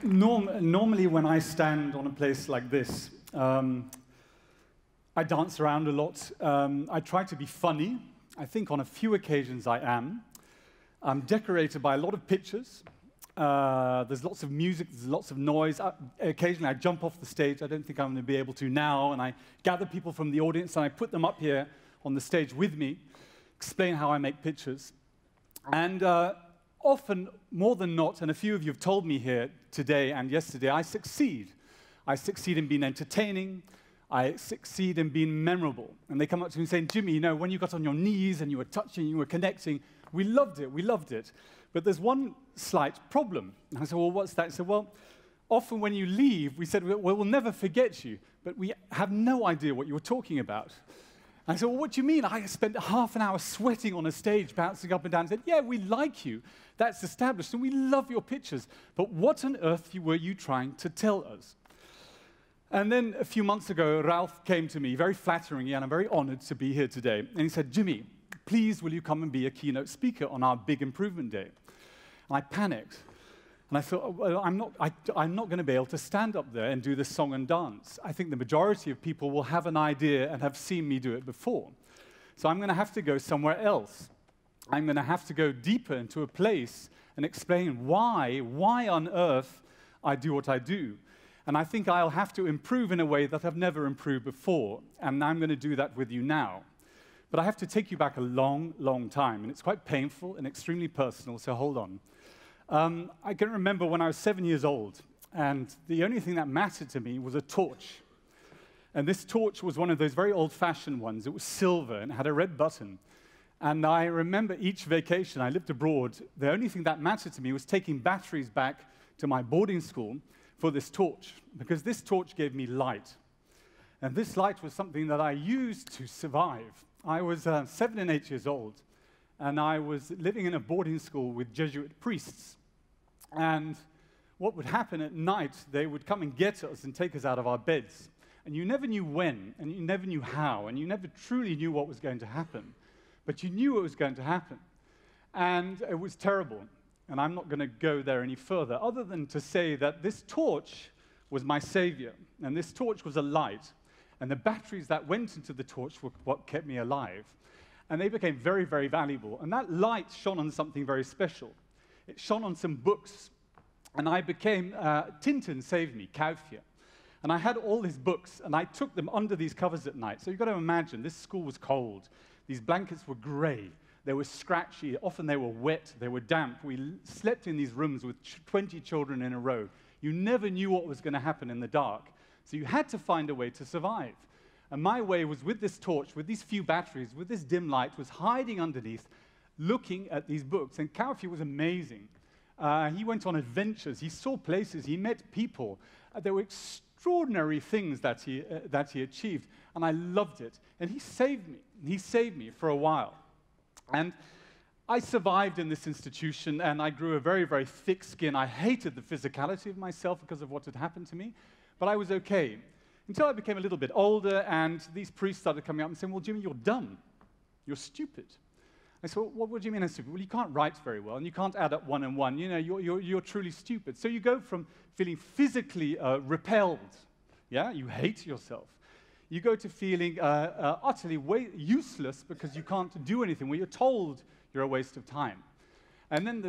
Normally when I stand on a place like this, I dance around a lot. I try to be funny. I think on a few occasions I am. I'm decorated by a lot of pictures. There's lots of music, there's lots of noise. Occasionally I jump off the stage. I don't think I'm going to be able to now. And I gather people from the audience and I put them up here on the stage with me, explain how I make pictures. And often, more than not, and a few of you have told me here today and yesterday, I succeed. I succeed in being entertaining. I succeed in being memorable. And they come up to me saying, Jimmy, you know, when you got on your knees and you were touching, you were connecting, we loved it, we loved it. But there's one slight problem. And I said, well, what's that? He said, well, often when you leave, we said, well, we'll never forget you, but we have no idea what you were talking about. And I said, well, what do you mean? I spent half an hour sweating on a stage, bouncing up and down. I said, yeah, we like you. That's established, and we love your pictures. But what on earth were you trying to tell us? And then a few months ago, Ralph came to me, very flatteringly, and I'm very honored to be here today. And he said, Jimmy, please will you come and be a keynote speaker on our big improvement day? And I panicked. And I thought, well, I'm not going to be able to stand up there and do this song and dance. I think the majority of people will have an idea and have seen me do it before. So I'm going to have to go somewhere else. I'm going to have to go deeper into a place and explain why on earth I do what I do. And I think I'll have to improve in a way that I've never improved before. And I'm going to do that with you now. But I have to take you back a long, long time. And it's quite painful and extremely personal, so hold on. I can remember when I was 7 years old, and the only thing that mattered to me was a torch. And this torch was one of those very old-fashioned ones. It was silver and had a red button. And I remember each vacation, I lived abroad, the only thing that mattered to me was taking batteries back to my boarding school for this torch, because this torch gave me light. And this light was something that I used to survive. I was 7 and 8 years old, and I was living in a boarding school with Jesuit priests. And what would happen at night, they would come and get us and take us out of our beds. And you never knew when, and you never knew how, and you never truly knew what was going to happen. But you knew it was going to happen. And it was terrible. And I'm not going to go there any further, other than to say that this torch was my savior. And this torch was a light. And the batteries that went into the torch were what kept me alive. And they became very, very valuable. And that light shone on something very special. It shone on some books. And I became, Tintin saved me, Kaufia. And I had all these books, and I took them under these covers at night. So you've got to imagine, this school was cold. These blankets were gray. They were scratchy. Often they were wet. They were damp. We slept in these rooms with 20 children in a row. You never knew what was going to happen in the dark. So you had to find a way to survive. And my way was with this torch, with these few batteries, with this dim light, was hiding underneath, looking at these books. And Kaufia was amazing. He went on adventures. He saw places. He met people. There were extraordinary things that he achieved. And I loved it. And he saved me. He saved me for a while. And I survived in this institution, and I grew a very, very thick skin. I hated the physicality of myself because of what had happened to me, but I was okay. Until I became a little bit older, and these priests started coming up and saying, well, Jimmy, you're dumb. You're stupid. I said, well, what do you mean I'm stupid? Well, you can't write very well, and you can't add up one and one. You know, you're truly stupid. So you go from feeling physically repelled, yeah? You hate yourself. You go to feeling utterly useless because you can't do anything, where you're told you're a waste of time. And then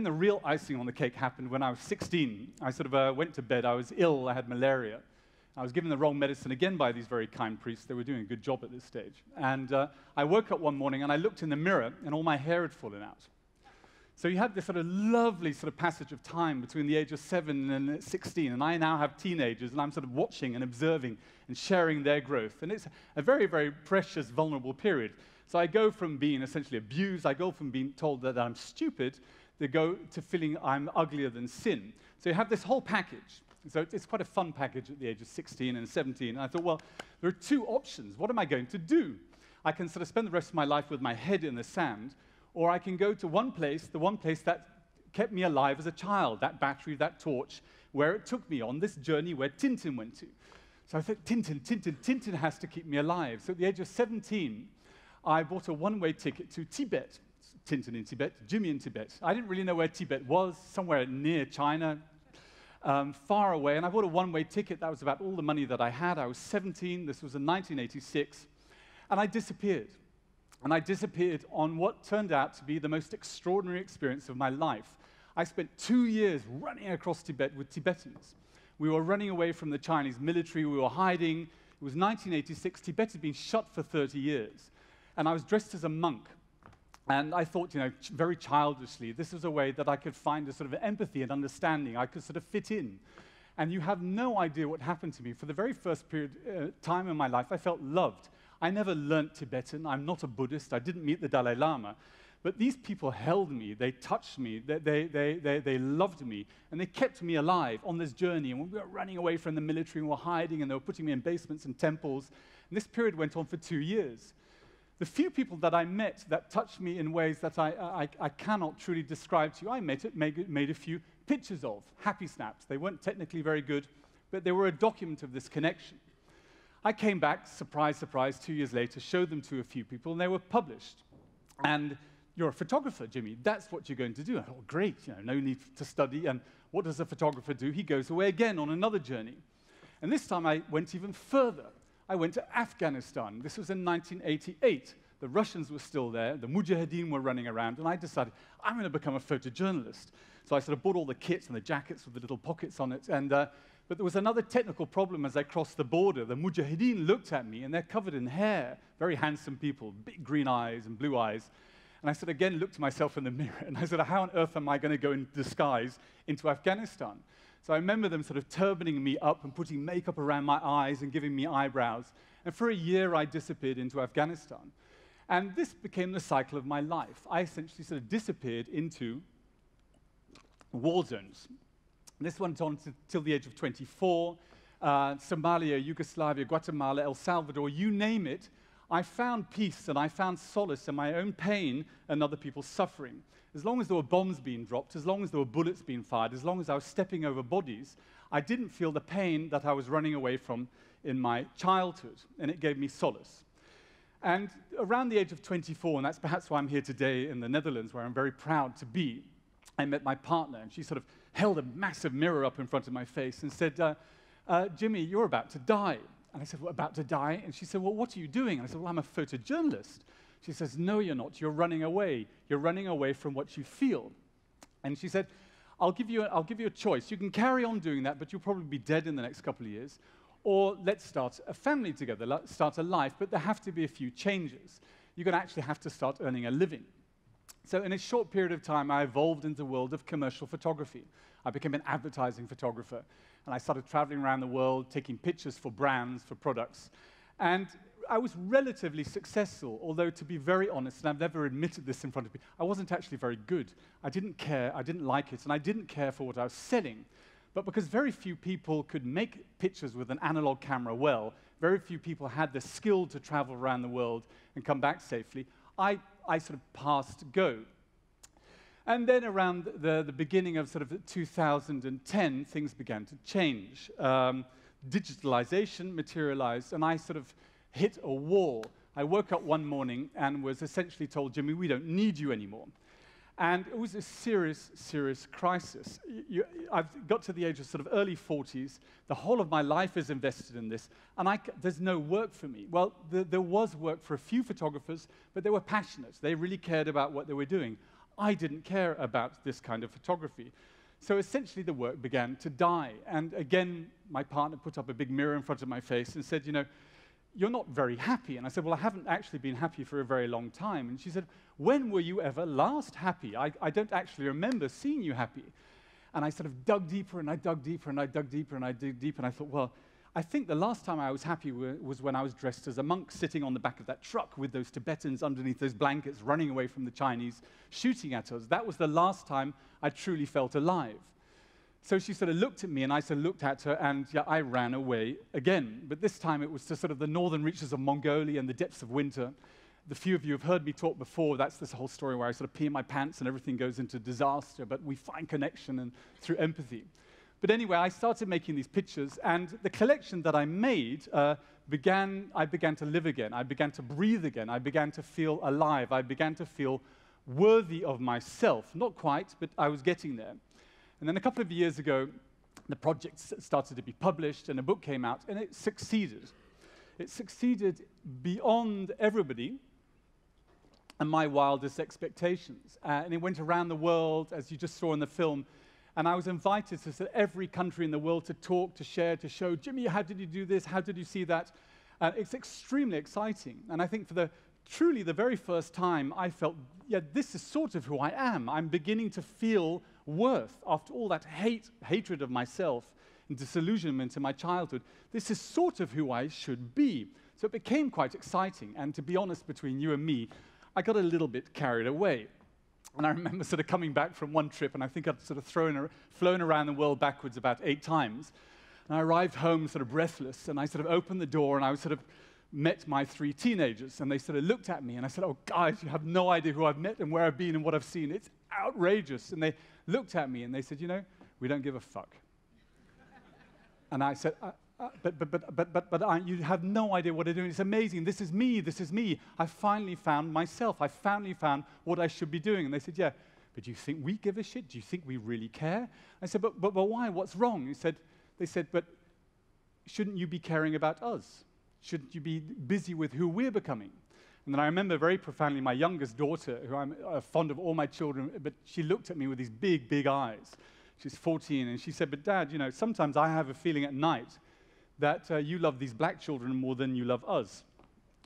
the real icing on the cake happened when I was 16. I sort of went to bed. I was ill. I had malaria. I was given the wrong medicine again by these very kind priests. They were doing a good job at this stage. And I woke up one morning, and I looked in the mirror, and all my hair had fallen out. So you had this sort of lovely sort of passage of time between the age of 7 and 16, and I now have teenagers, and I'm sort of watching and observing and sharing their growth. And it's a very, very precious, vulnerable period. So I go from being essentially abused, I go from being told that I'm stupid, to go to feeling I'm uglier than sin. So you have this whole package. So it's quite a fun package at the age of 16 and 17. And I thought, well, there are two options. What am I going to do? I can sort of spend the rest of my life with my head in the sand, or I can go to one place, the one place that kept me alive as a child, that battery, that torch, where it took me on this journey where Tintin went to. So I thought, Tintin has to keep me alive. So at the age of 17, I bought a one-way ticket to Tibet. Tintin in Tibet, Jimmy in Tibet. I didn't really know where Tibet was, somewhere near China. far away, and I bought a one-way ticket. That was about all the money that I had. I was 17. This was in 1986. And I disappeared. And I disappeared on what turned out to be the most extraordinary experience of my life. I spent 2 years running across Tibet with Tibetans. We were running away from the Chinese military. We were hiding. It was 1986. Tibet had been shut for 30 years. And I was dressed as a monk. And I thought, very childishly, this was a way that I could find a sort of empathy and understanding. I could sort of fit in. And you have no idea what happened to me. For the very first time in my life, I felt loved. I never learnt Tibetan. I'm not a Buddhist. I didn't meet the Dalai Lama. But these people held me. They touched me. They loved me. And they kept me alive on this journey. And we were running away from the military and we were hiding, and they were putting me in basements and temples. And this period went on for 2 years. The few people that I met that touched me in ways that I cannot truly describe to you, I made a few pictures of, happy snaps. They weren't technically very good, but they were a document of this connection. I came back, surprise, surprise, 2 years later, showed them to a few people, and they were published. And you're a photographer, Jimmy. That's what you're going to do. I thought, great, no need to study. And what does a photographer do? He goes away again on another journey. And this time I went even further. I went to Afghanistan. This was in 1988. The Russians were still there. The Mujahideen were running around. And I decided, I'm going to become a photojournalist. So I sort of bought all the kits and the jackets with the little pockets on it. But there was another technical problem as I crossed the border. The Mujahideen looked at me, and they're covered in hair. Very handsome people, big green eyes and blue eyes. And I sort of again looked at myself in the mirror, and I said, how on earth am I going to go in disguise into Afghanistan? So I remember them sort of turbaning me up and putting makeup around my eyes and giving me eyebrows. And for a year, I disappeared into Afghanistan. And this became the cycle of my life. I essentially sort of disappeared into war zones. And this went on till the age of 24. Somalia, Yugoslavia, Guatemala, El Salvador, you name it. I found peace and I found solace in my own pain and other people's suffering. As long as there were bombs being dropped, as long as there were bullets being fired, as long as I was stepping over bodies, I didn't feel the pain that I was running away from in my childhood, and it gave me solace. And around the age of 24, and that's perhaps why I'm here today in the Netherlands, where I'm very proud to be, I met my partner, and she sort of held a massive mirror up in front of my face and said, Jimmy, you're about to die. And I said, well, about to die? And she said, well, what are you doing? And I said, well, I'm a photojournalist. She says, no, you're not. You're running away. You're running away from what you feel. And she said, I'll give you a choice. You can carry on doing that, but you'll probably be dead in the next couple of years. Or let's start a family together, let's start a life, but there have to be a few changes. You're going to actually have to start earning a living. So in a short period of time, I evolved into the world of commercial photography. I became an advertising photographer. And I started traveling around the world, taking pictures for brands, for products. And I was relatively successful, although to be very honest, and I've never admitted this in front of people, I wasn't actually very good. I didn't care, I didn't like it, and I didn't care for what I was selling. But because very few people could make pictures with an analog camera well, very few people had the skill to travel around the world and come back safely, I sort of passed go. And then around the beginning of sort of 2010, things began to change. Digitalization materialized, and I sort of hit a wall. I woke up one morning and was essentially told, Jimmy, we don't need you anymore. And it was a serious, serious crisis. I've got to the age of sort of early 40s. The whole of my life is invested in this, and there's no work for me. Well, there was work for a few photographers, but they were passionate. They really cared about what they were doing. I didn't care about this kind of photography. So essentially, the work began to die. And again, my partner put up a big mirror in front of my face and said, you're not very happy. And I said, well, I haven't actually been happy for a very long time. And she said, when were you ever last happy? I don't actually remember seeing you happy. And I sort of dug deeper, and I dug deeper, and I dug deeper, and I dug deeper, and I thought, well, I think the last time I was happy was when I was dressed as a monk, sitting on the back of that truck with those Tibetans underneath those blankets, running away from the Chinese, shooting at us. That was the last time I truly felt alive. So she sort of looked at me, and I sort of looked at her, and yeah, I ran away again. But this time it was to sort of the northern reaches of Mongolia and the depths of winter. The few of you have heard me talk before, that's this whole story where I sort of pee in my pants and everything goes into disaster, but we find connection and through empathy. But anyway, I started making these pictures, and the collection that I made, I began to live again. I began to breathe again. I began to feel alive. I began to feel worthy of myself. Not quite, but I was getting there. And then a couple of years ago, The project started to be published, and a book came out, and it succeeded. It succeeded beyond everybody and my wildest expectations. And it went around the world, as you just saw in the film, and I was invited to every country in the world to talk, to share, to show, Jimmy, how did you do this? How did you see that? It's extremely exciting. And I think for truly the very first time, I felt, yeah, this is sort of who I am. I'm beginning to feel worth after all that hatred of myself and disillusionment in my childhood. This is sort of who I should be. So it became quite exciting. And to be honest, between you and me, I got a little bit carried away. And I remember sort of coming back from one trip, and I think I'd sort of flown around the world backwards about 8 times. And I arrived home sort of breathless, and I sort of opened the door, and I was sort of met my 3 teenagers, and they sort of looked at me, and I said, oh, guys, you have no idea who I've met and where I've been and what I've seen. It's outrageous. And they looked at me, and they said, you know, we don't give a fuck. And I said, but you have no idea what I'm doing. It's amazing. This is me. This is me. I finally found myself. I finally found what I should be doing. And they said, yeah, but do you think we give a shit? Do you think we really care? I said, but why? What's wrong? They said, but shouldn't you be caring about us? Shouldn't you be busy with who we're becoming? And then I remember very profoundly my youngest daughter, who I'm fond of all my children, but she looked at me with these big, big eyes. She's 14, and she said, but Dad, you know, sometimes I have a feeling at night that you love these black children more than you love us.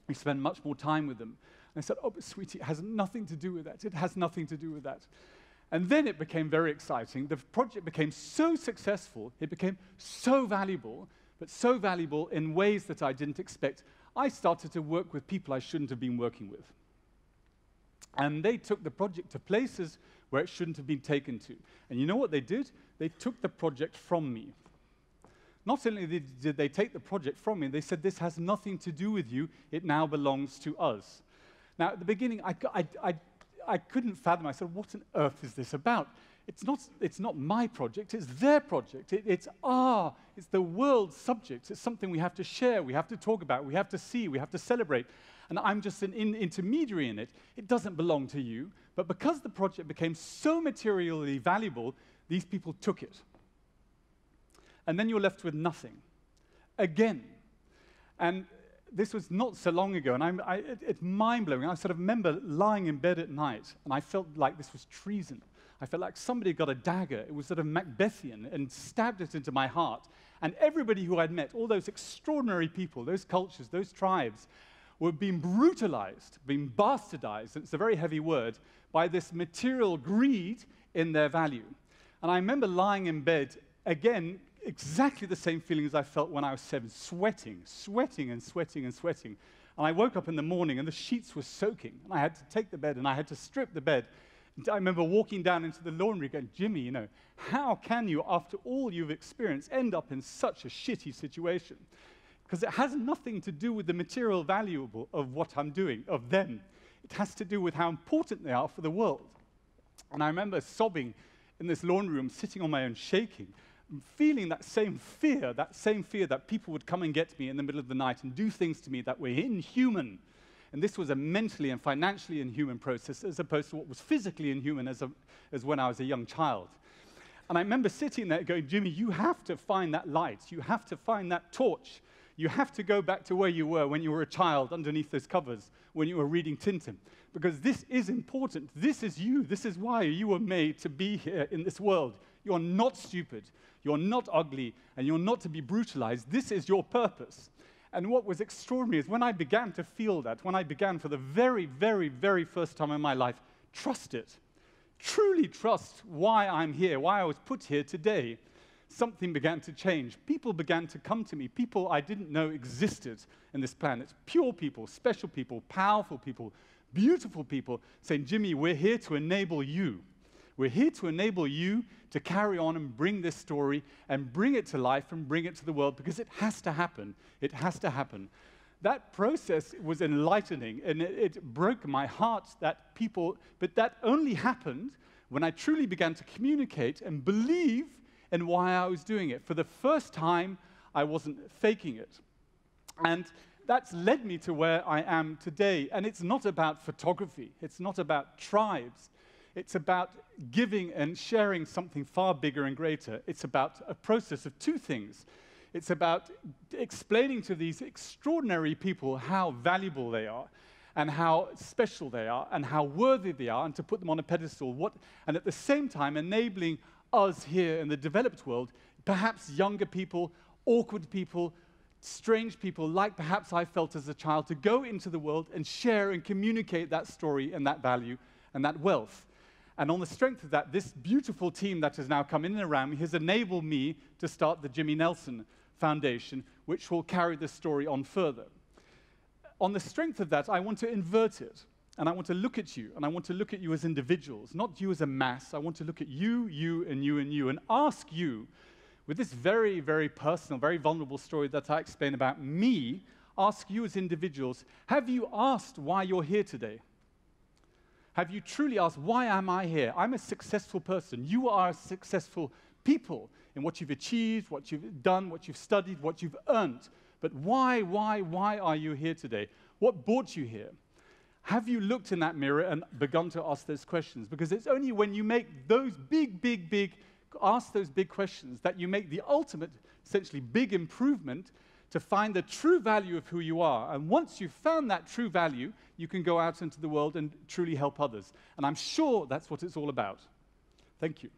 You spend much more time with them. And I said, oh, but sweetie, it has nothing to do with that. It has nothing to do with that. And then it became very exciting. The project became so successful, it became so valuable, but so valuable in ways that I didn't expect. I started to work with people I shouldn't have been working with. And they took the project to places where it shouldn't have been taken to. And you know what they did? They took the project from me. Not only did they take the project from me, they said, this has nothing to do with you, it now belongs to us. Now, at the beginning, I couldn't fathom. I said, what on earth is this about? It's not my project, it's their project. It's the world's subject. It's something we have to share, we have to talk about, we have to see, we have to celebrate. And I'm just an intermediary in it. It doesn't belong to you. But because the project became so materially valuable, these people took it. And then you're left with nothing. Again. And this was not so long ago, and it's mind-blowing. I sort of remember lying in bed at night, and I felt like this was treason. I felt like somebody got a dagger. It was sort of Macbethian, and stabbed it into my heart. And everybody who I'd met, all those extraordinary people, those cultures, those tribes, were being brutalized, being bastardized, and it's a very heavy word, by this material greed in their value. And I remember lying in bed, again, exactly the same feelings I felt when I was 7, sweating. And I woke up in the morning, and the sheets were soaking, and I had to take the bed, and I had to strip the bed. And I remember walking down into the laundry going, Jimmy, you know, how can you, after all you've experienced, end up in such a shitty situation? Because it has nothing to do with the material value of what I'm doing, of them. It has to do with how important they are for the world. And I remember sobbing in this laundry room, sitting on my own, shaking, feeling that same fear that people would come and get me in the middle of the night and do things to me that were inhuman. And this was a mentally and financially inhuman process, as opposed to what was physically inhuman as when I was a young child. And I remember sitting there going, Jimmy, you have to find that light. You have to find that torch. You have to go back to where you were when you were a child underneath those covers, when you were reading Tintin. Because this is important. This is you. This is why you were made to be here in this world. You're not stupid. You're not ugly. And you're not to be brutalized. This is your purpose. And what was extraordinary is when I began to feel that, when I began for the very, very, very first time in my life, trust it. Truly trust why I'm here, why I was put here today. Something began to change. People began to come to me. People I didn't know existed in this planet. Pure people, special people, powerful people, beautiful people, saying, Jimmy, we're here to enable you. We're here to enable you to carry on and bring this story and bring it to life and bring it to the world, because it has to happen. It has to happen. That process was enlightening, and it broke my heart but that only happened when I truly began to communicate and believe in why I was doing it. For the first time, I wasn't faking it. And that's led me to where I am today. And it's not about photography. It's not about tribes. It's about giving and sharing something far bigger and greater. It's about a process of two things. It's about explaining to these extraordinary people how valuable they are, and how special they are, and how worthy they are, and to put them on a pedestal. And at the same time, enabling us here in the developed world, perhaps younger people, awkward people, strange people, like perhaps I felt as a child, to go into the world and share and communicate that story and that value and that wealth. And on the strength of that, this beautiful team that has now come in and around me has enabled me to start the Jimmy Nelson Foundation, which will carry this story on further. On the strength of that, I want to invert it, and I want to look at you, and I want to look at you as individuals, not you as a mass. I want to look at you, you, and you, and you, and ask you, with this very, very personal, very vulnerable story that I explain about me, ask you as individuals, have you asked why you're here today? Have you truly asked, why am I here? I'm a successful person. You are successful people in what you've achieved, what you've done, what you've studied, what you've earned. But why are you here today? What brought you here? Have you looked in that mirror and begun to ask those questions? Because it's only when you make those ask those big questions that you make the ultimate, essentially big improvement to find the true value of who you are. And once you've found that true value, you can go out into the world and truly help others. And I'm sure that's what it's all about. Thank you.